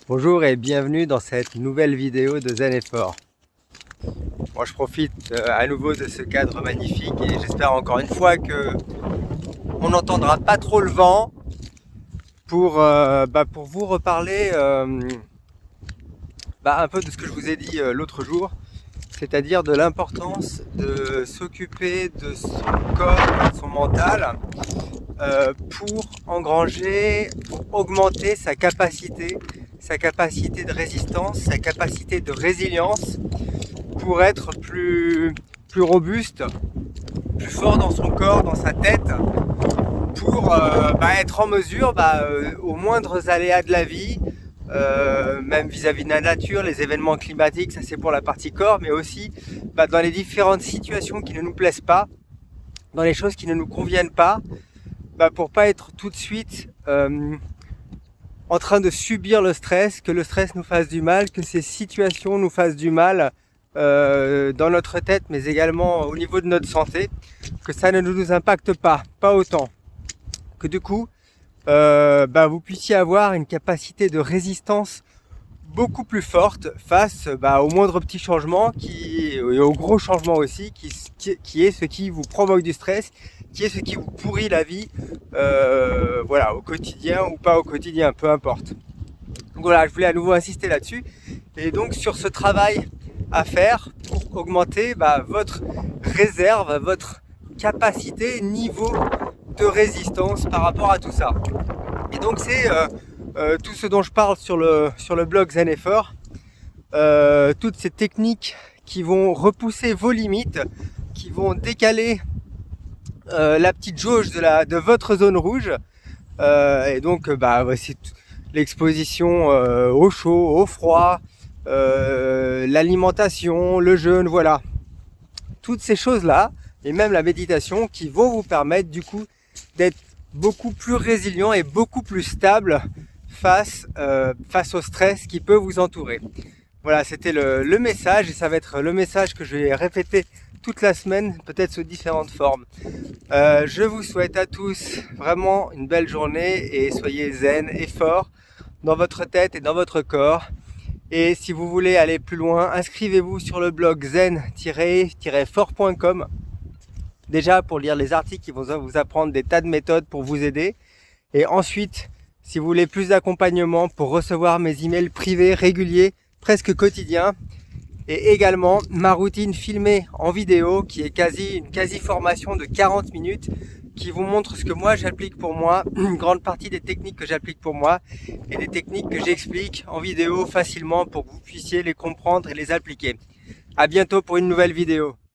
Bonjour et bienvenue dans cette nouvelle vidéo de Zen Effort. Moi je profite à nouveau de ce cadre magnifique et j'espère encore une fois que on n'entendra pas trop le vent pour vous reparler un peu de ce que je vous ai dit l'autre jour, c'est-à-dire de l'importance de s'occuper de son corps, de son mental pour augmenter sa capacité de résistance, sa capacité de résilience pour être plus robuste, plus fort dans son corps, dans sa tête, pour être en mesure aux moindres aléas de la vie, même vis-à-vis de la nature, les événements climatiques, ça c'est pour la partie corps, mais aussi dans les différentes situations qui ne nous plaisent pas, dans les choses qui ne nous conviennent pas, pour pas être tout de suite en train de subir le stress, que le stress nous fasse du mal, que ces situations nous fassent du mal dans notre tête, mais également au niveau de notre santé, que ça ne nous impacte pas autant, que du coup vous puissiez avoir une capacité de résistance beaucoup plus forte face aux moindres petits changements et aux gros changements aussi, qui est ce qui vous provoque du stress, qui est ce qui vous pourrit la vie, au quotidien ou pas au quotidien, peu importe. Donc voilà, je voulais à nouveau insister là-dessus, et donc sur ce travail à faire pour augmenter votre réserve, votre capacité, niveau de résistance par rapport à tout ça. Et donc c'est tout ce dont je parle sur le blog Zen Effort, toutes ces techniques qui vont repousser vos limites, qui vont décaler la petite jauge de votre zone rouge, et donc c'est l'exposition au chaud, au froid, l'alimentation, le jeûne, voilà, toutes ces choses là, et même la méditation, qui vont vous permettre du coup d'être beaucoup plus résilient et beaucoup plus stable face au stress qui peut vous entourer. Voilà, c'était le message, et ça va être le message que je vais répéter toute la semaine, peut-être sous différentes formes. Je vous souhaite à tous vraiment une belle journée, et soyez zen et forts dans votre tête et dans votre corps. Et si vous voulez aller plus loin, inscrivez-vous sur le blog zen-fort.com, déjà pour lire les articles qui vont vous apprendre des tas de méthodes pour vous aider, et ensuite si vous voulez plus d'accompagnement, pour recevoir mes emails privés réguliers, presque quotidiens, et également ma routine filmée en vidéo, qui est une quasi formation de 40 minutes, qui vous montre ce que moi j'applique pour moi, une grande partie des techniques que j'applique pour moi, et des techniques que j'explique en vidéo facilement pour que vous puissiez les comprendre et les appliquer. À bientôt pour une nouvelle vidéo.